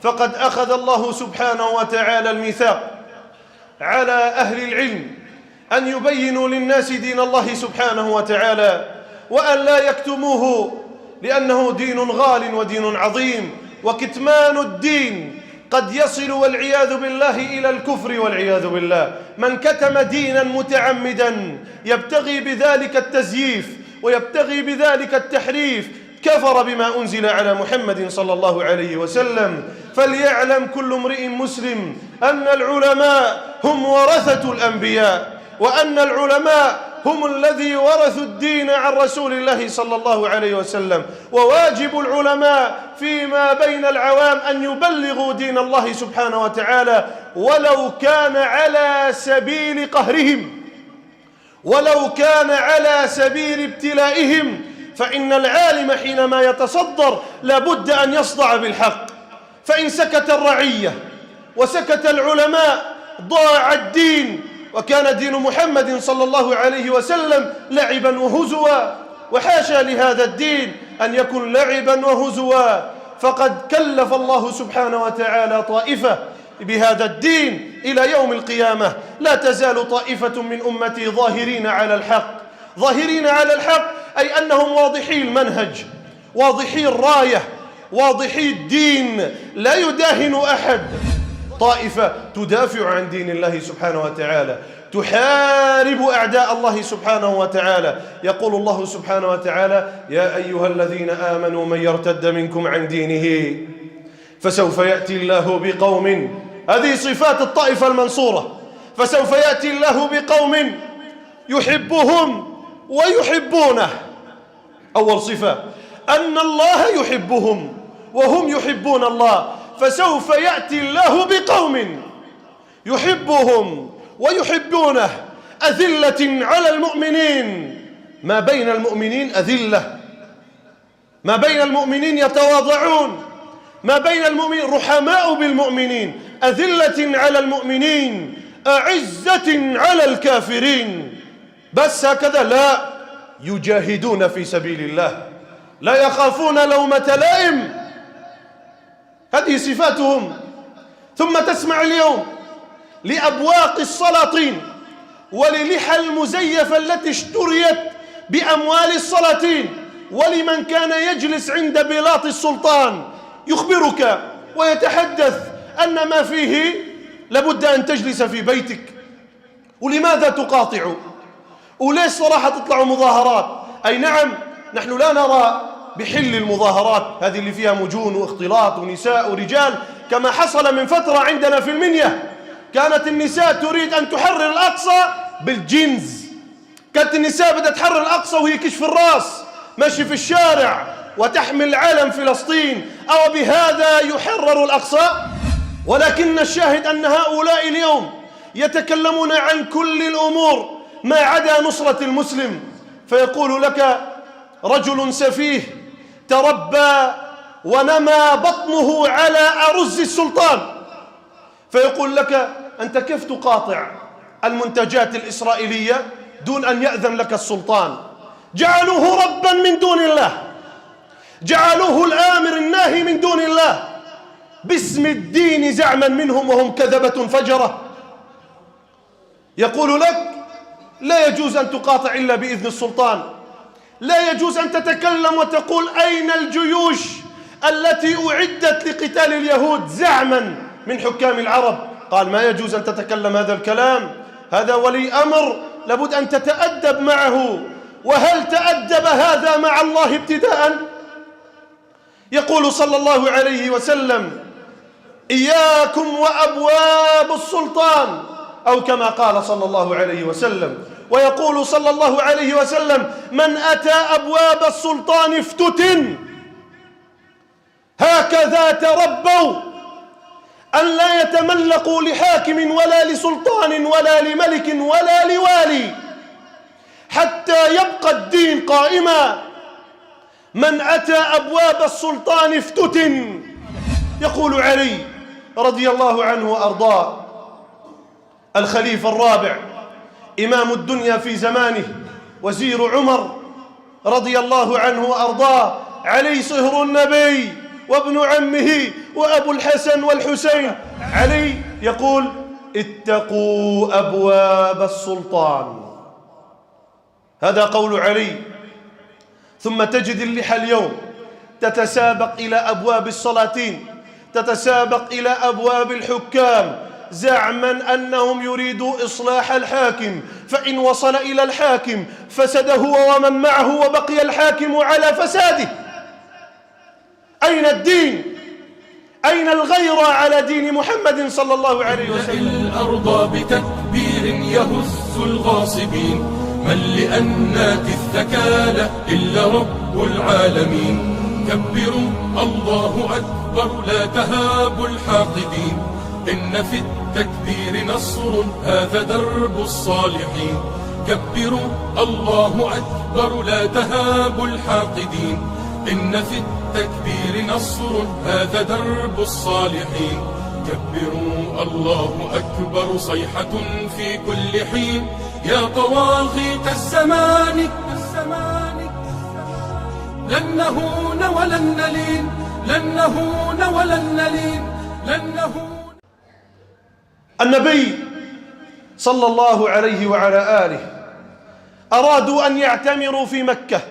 فقد أخذ الله سبحانه وتعالى الميثاق على أهل العلم أن يبينوا للناس دين الله سبحانه وتعالى، وأن لا يكتموه، لأنه دين غال ودين عظيم، وكتمان الدين قد يصل والعياذ بالله إلى الكفر والعياذ بالله. من كتم دينا متعمدا يبتغي بذلك التزييف ويبتغي بذلك التحريف كفر بما أنزل على محمد صلى الله عليه وسلم. فليعلم كل امرئ مسلم أن العلماء هم ورثة الأنبياء، وأن العلماء هم الذي ورثوا الدين عن رسول الله صلى الله عليه وسلم. وواجب العلماء فيما بين العوام أن يبلغوا دين الله سبحانه وتعالى، ولو كان على سبيل قهرهم، ولو كان على سبيل ابتلائهم. فإن العالم حينما يتصدر لابد أن يصدع بالحق، فإن سكت الرعية وسكت العلماء ضاع الدين، وكان دين محمد صلى الله عليه وسلم لعبا وهزوا، وحاشا لهذا الدين أن يكون لعبا وهزوا. فقد كلف الله سبحانه وتعالى طائفة بهذا الدين إلى يوم القيامة. لا تزال طائفة من أمتي ظاهرين على الحق، ظاهرين على الحق أي أنهم واضحي المنهج، واضحي الراية، واضحي الدين، لا يداهن أحد. طائفة تدافع عن دين الله سبحانه وتعالى، تحارب أعداء الله سبحانه وتعالى. يقول الله سبحانه وتعالى: يا أيها الذين آمنوا من يرتد منكم عن دينه فسوف يأتي الله بقوم، هذه صفات الطائفة المنصورة، فسوف يأتي الله بقوم يحبهم ويحبونه. أول صفة أن الله يحبهم وهم يحبون الله. فسوف يأتي الله بقوم يحبهم ويحبونه أذلة على المؤمنين، ما بين المؤمنين أذلة، ما بين المؤمنين يتواضعون، ما بين المؤمنين رحماء بالمؤمنين، أذلة على المؤمنين أعزة على الكافرين. بس هكذا؟ لا، يجاهدون في سبيل الله، لا يخافون لومة لائم. هذه صفاتهم. ثم تسمع اليوم لأبواق السلاطين وللحى المزيفة التي اشتريت بأموال السلاطين، ولمن كان يجلس عند بلاط السلطان يخبرك ويتحدث أن ما فيه لابد أن تجلس في بيتك. ولماذا تقاطع؟ وليش صراحة تطلع مظاهرات؟ أي نعم، نحن لا نرى بحل المظاهرات هذه اللي فيها مجون واختلاط ونساء ورجال، كما حصل من فترة عندنا في المنيا. كانت النساء تريد أن تحرر الأقصى بالجينز، كانت النساء بدها تحرر الأقصى وهي كشف الرأس ماشي في الشارع وتحمل علم فلسطين. أو بهذا يحرر الأقصى؟ ولكن الشاهد أن هؤلاء اليوم يتكلمون عن كل الأمور ما عدا نصرة المسلم. فيقول لك رجل سفيه تربى ونمى بطنه على أرز السلطان، فيقول لك: أنت كيف تقاطع المنتجات الإسرائيلية دون أن يأذن لك السلطان؟ جعلوه ربا من دون الله، جعلوه الآمر الناهي من دون الله، باسم الدين زعما منهم، وهم كذبة فجرة. يقول لك: لا يجوز أن تقاطع إلا بإذن السلطان، لا يجوز أن تتكلم وتقول أين الجيوش التي أعدت لقتال اليهود زعما من حكام العرب. قال: ما يجوز أن تتكلم هذا الكلام، هذا ولي أمر لابد أن تتأدب معه. وهل تأدب هذا مع الله ابتداء؟ يقول صلى الله عليه وسلم: إياكم وأبواب السلطان، أو كما قال صلى الله عليه وسلم. ويقول صلى الله عليه وسلم: من أتى أبواب السلطان افتتن. هكذا تربوا، أن لا يتملقوا لحاكم ولا لسلطان ولا لملك ولا لوالي حتى يبقى الدين قائما. من أتى أبواب السلطان افتتن. يقول علي رضي الله عنه وأرضاه، الخليفة الرابع، إمام الدنيا في زمانه، وزير عمر رضي الله عنه وأرضاه، علي صهر النبي، وابن عمه وأبو الحسن والحسين. علي يقول: اتقوا أبواب السلطان. هذا قول علي. ثم تجد اللحى اليوم تتسابق إلى أبواب السلاطين، تتسابق إلى أبواب الحكام، زعما أنهم يريدوا إصلاح الحاكم، فإن وصل إلى الحاكم فسد هو ومن معه وبقي الحاكم على فساده. أين الدين؟ أين الغيرة على دين محمد صلى الله عليه وسلم؟ الأرض بتكبير يهز الغاصبين، من لأنات الثكالة إلا رب العالمين. كبروا الله أكبر لا تهابوا الحاقدين، إن في التكبير نصر هذا درب الصالحين. كبروا الله أكبر لا تهابوا الحاقدين، إن في التكبير نصر هذا درب الصالحين. كبروا الله أكبر صيحة في كل حين، يا طواغيت الزمان لن نهون ولن نلين، لن نهون ولن نلين، لن نهون. النبي صلى الله عليه وعلى آله أرادوا أن يعتمروا في مكة،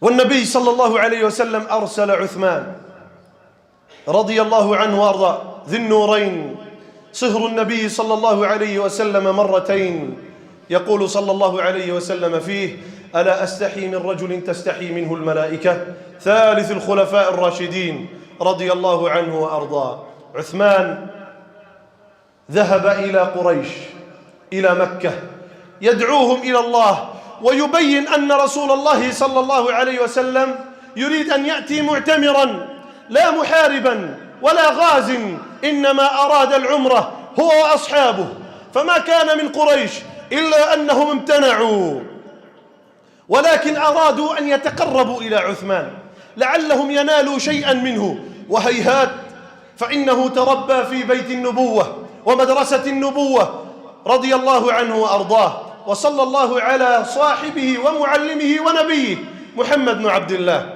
والنبي صلى الله عليه وسلم أرسل عثمان رضي الله عنه وأرضاه ذي النورين، صهر النبي صلى الله عليه وسلم مرتين، يقول صلى الله عليه وسلم فيه: ألا أستحي من رجل تستحي منه الملائكة، ثالث الخلفاء الراشدين رضي الله عنه وأرضاه. عثمان ذهب إلى قريش، إلى مكة، يدعوهم إلى الله ويبين أن رسول الله صلى الله عليه وسلم يريد أن يأتي معتمرا لا محاربا ولا غاز، إنما أراد العمرة هو وأصحابه، فما كان من قريش إلا أنهم امتنعوا، ولكن أرادوا أن يتقربوا إلى عثمان لعلهم ينالوا شيئا منه، وهيهات، فإنه تربى في بيت النبوة ومدرسة النبوة رضي الله عنه وأرضاه، وصلى الله على صاحبه ومعلمه ونبيه محمد بن عبد الله.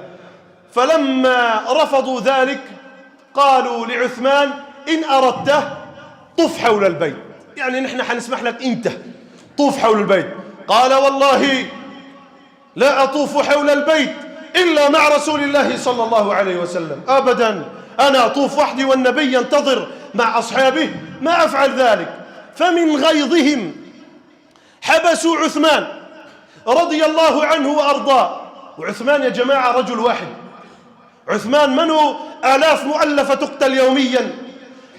فلما رفضوا ذلك قالوا لعثمان: إن أردته طف حول البيت، يعني نحن حنسمح لك أنت طوف حول البيت. قال: والله لا أطوف حول البيت إلا مع رسول الله صلى الله عليه وسلم، أبدا، أنا أطوف وحدي والنبي ينتظر مع أصحابه، ما أفعل ذلك. فمن غيظهم حبسوا عثمان رضي الله عنه وأرضاه. وعثمان يا جماعة رجل واحد، عثمان منه آلاف مؤلفة تقتل يوميا،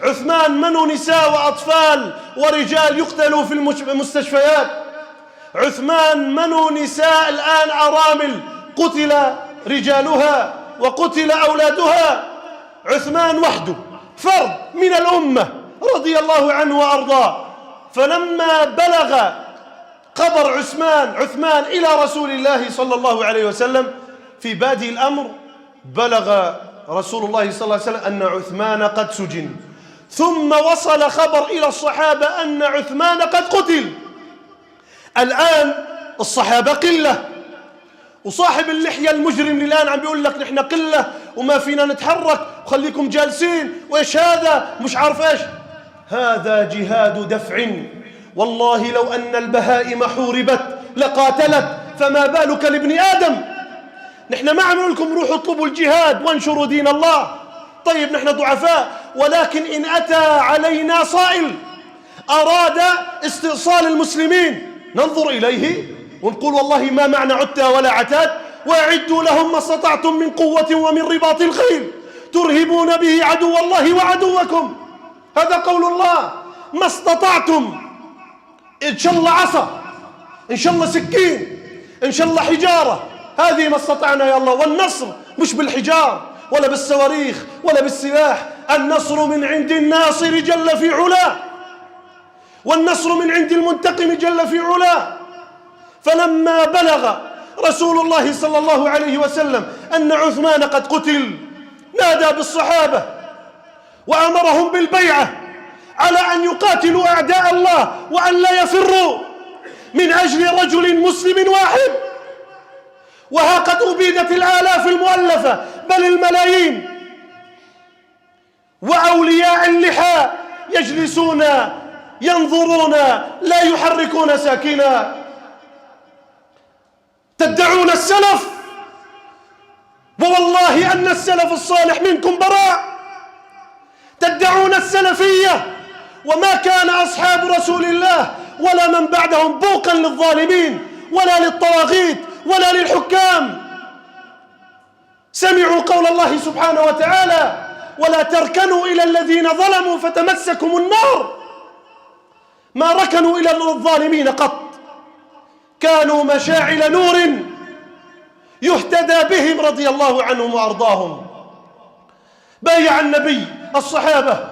عثمان منه نساء وأطفال ورجال يقتلوا في المستشفيات، عثمان منه نساء الآن أرامل قتل رجالها وقتل أولادها. عثمان وحده فرد من الأمة رضي الله عنه وأرضاه. فلما بلغ خبر عثمان إلى رسول الله صلى الله عليه وسلم، في بادئ الأمر بلغ رسول الله صلى الله عليه وسلم أن عثمان قد سجن، ثم وصل خبر إلى الصحابة أن عثمان قد قتل. الآن الصحابة قلة، وصاحب اللحية المجرم الآن عم بيقول لك نحن قلة وما فينا نتحرك وخليكم جالسين وإيش هذا مش عارف إيش. هذا جهاد دفع، والله لو أن البهائم حوربت لقاتلت، فما بالك لابن آدم. نحن ما عم نقول لكم روحوا اطلبوا الجهاد وانشروا دين الله، طيب نحن ضعفاء، ولكن إن أتى علينا صائل أراد استئصال المسلمين ننظر إليه ونقول والله ما معنا عتى ولا عتاد، وأعدوا لهم ما استطعتم من قوة ومن رباط الخيل ترهبون به عدو الله وعدوكم. هذا قول الله، ما استطعتم، إن شاء الله عصا، إن شاء الله سكين، إن شاء الله حجارة، هذه ما استطعنا يا الله. والنصر مش بالحجار ولا بالصواريخ ولا بالسلاح، النصر من عند الناصر جل في علاه، والنصر من عند المنتقم جل في علاه. فلما بلغ رسول الله صلى الله عليه وسلم أن عثمان قد قتل، نادى بالصحابة وأمرهم بالبيعة على أن يقاتلوا أعداء الله وأن لا يفروا من أجل رجل مسلم واحد. وها قد أبيدت الآلاف المؤلفة بل الملايين، وأولياء اللحى يجلسون ينظرون لا يحركون ساكنا. تدعون السلف، ووالله أن السلف الصالح منكم براء. تدعون السلفية، وما كان أصحاب رسول الله ولا من بعدهم بوقا للظالمين ولا للطواغيت ولا للحكام. سمعوا قول الله سبحانه وتعالى: ولا تركنوا إلى الذين ظلموا فتمسكم النار. ما ركنوا إلى الظالمين قط، كانوا مشاعل نور يهتدى بهم رضي الله عنهم وأرضاهم. بايع النبي الصحابة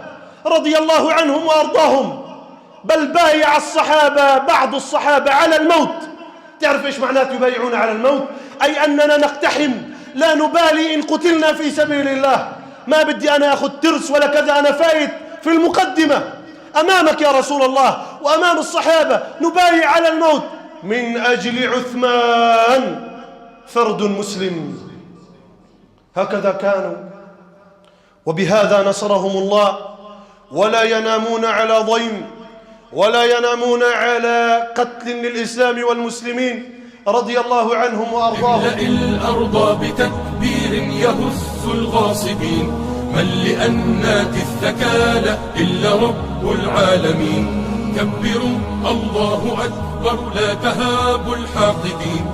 رضي الله عنهم وأرضاهم، بل بايع الصحابة بعض الصحابة على الموت. تعرف إيش معناته يبايعون على الموت؟ أي أننا نقتحم، لا نبالي إن قتلنا في سبيل الله، ما بدي أنا أخذ ترس ولا كذا، أنا فايت في المقدمة أمامك يا رسول الله وأمام الصحابة، نبايع على الموت من أجل عثمان فرد مسلم. هكذا كانوا، وبهذا نصرهم الله. ولا ينامون على ضيم ولا ينامون على قتل للإسلام والمسلمين رضي الله عنهم وأرضاهم. املأ الأرض بتكبير يهز الغاصبين، من لأنات الثكالى إلا رب العالمين. كبروا الله أكبر لا تهابوا الحاقدين،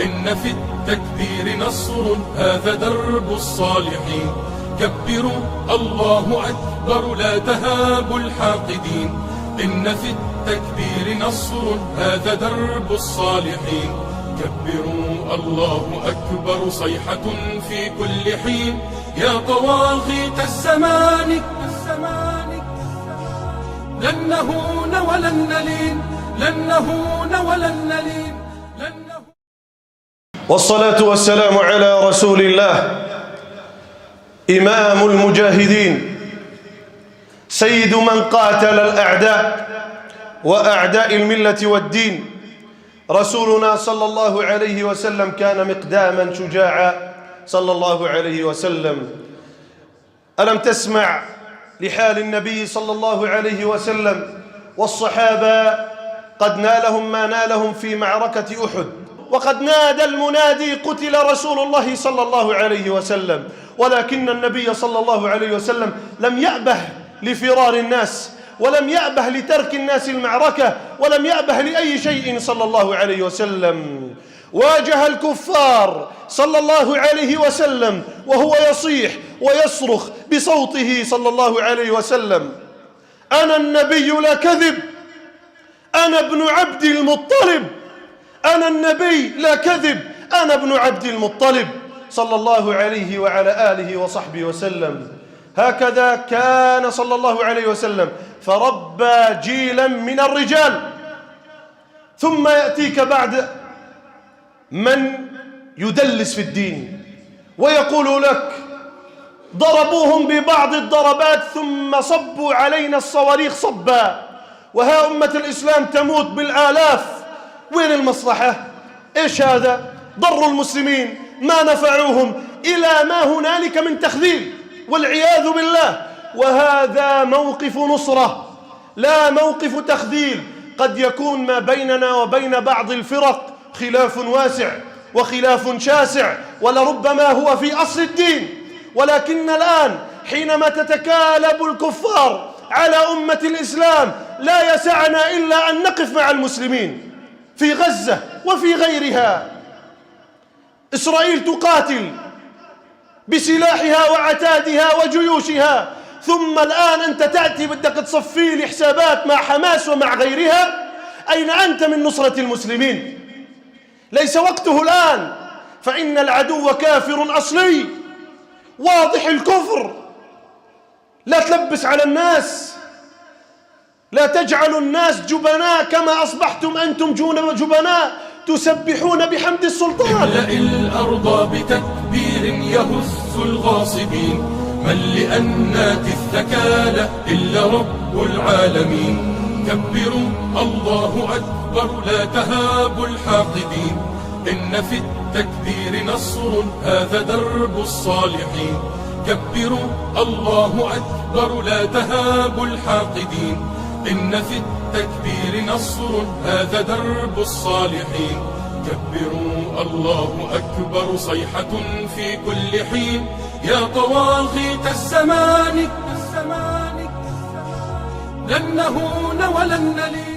إن في التكبير نصر هذا درب الصالحين. كبروا الله أكبر لا تهابوا الحاقدين، إن في التكبير نصر هذا درب الصالحين. كبروا الله أكبر صيحة في كل حين، يا طواغيت الزمان لن نهون ولن نلين، لن نهون ولن نلين. والصلاة والسلام على رسول الله إمام المجاهدين، سيد من قاتل الأعداء وأعداء الملة والدين. رسولنا صلى الله عليه وسلم كان مقداما شجاعا صلى الله عليه وسلم. ألم تسمع لحال النبي صلى الله عليه وسلم والصحابة قد نالهم ما نالهم في معركة أحد، وقد نادى المنادي: قتل رسول الله صلى الله عليه وسلم. ولكن النبي صلى الله عليه وسلم لم يأبه لفرار الناس، ولم يأبه لترك الناس المعركة، ولم يأبه لأي شيء صلى الله عليه وسلم. واجه الكفار صلى الله عليه وسلم وهو يصيح ويصرخ بصوته صلى الله عليه وسلم: أنا النبي لا كذب، أنا ابن عبد المطلب، أنا النبي لا كذب، أنا ابن عبد المطلب صلى الله عليه وعلى آله وصحبه وسلم. هكذا كان صلى الله عليه وسلم، فربى جيلا من الرجال. ثم يأتيك بعد من يدلس في الدين ويقول لك: ضربوهم ببعض الضربات ثم صبوا علينا الصواريخ صبا، وها أمة الإسلام تموت بالآلاف. وين المصلحة؟ إيش هذا؟ ضروا المسلمين، ما نفعوهم، إلى ما هنالك من تخذيل والعياذ بالله. وهذا موقف نصرة لا موقف تخذيل. قد يكون ما بيننا وبين بعض الفرق خلاف واسع وخلاف شاسع، ولربما هو في أصل الدين، ولكن الآن حينما تتكالب الكفار على أمة الإسلام لا يسعنا إلا أن نقف مع المسلمين في غزة وفي غيرها. إسرائيل تقاتل بسلاحها وعتادها وجيوشها، ثم الآن أنت تأتي بدك تصفي لي حسابات مع حماس ومع غيرها. أين أنت من نصرة المسلمين؟ ليس وقته الآن، فإن العدو كافر أصلي واضح الكفر. لا تلبس على الناس، لا تجعلوا الناس جبناء كما أصبحتم أنتم جبناء تسبحون بحمد السلطان. املأ الأرض بتكبير يهز الغاصبين، من لأنات الثكالى إلا رب العالمين. كبروا الله أكبر لا تهابوا الحاقدين، إن في التكبير نصر هذا درب الصالحين. كبروا الله أكبر لا تهابوا الحاقدين. إن في التكبير نصر هذا درب الصالحين. كبروا الله أكبر صيحة في كل حين. يا طواغيت الزمان لن نهون ولن نلين.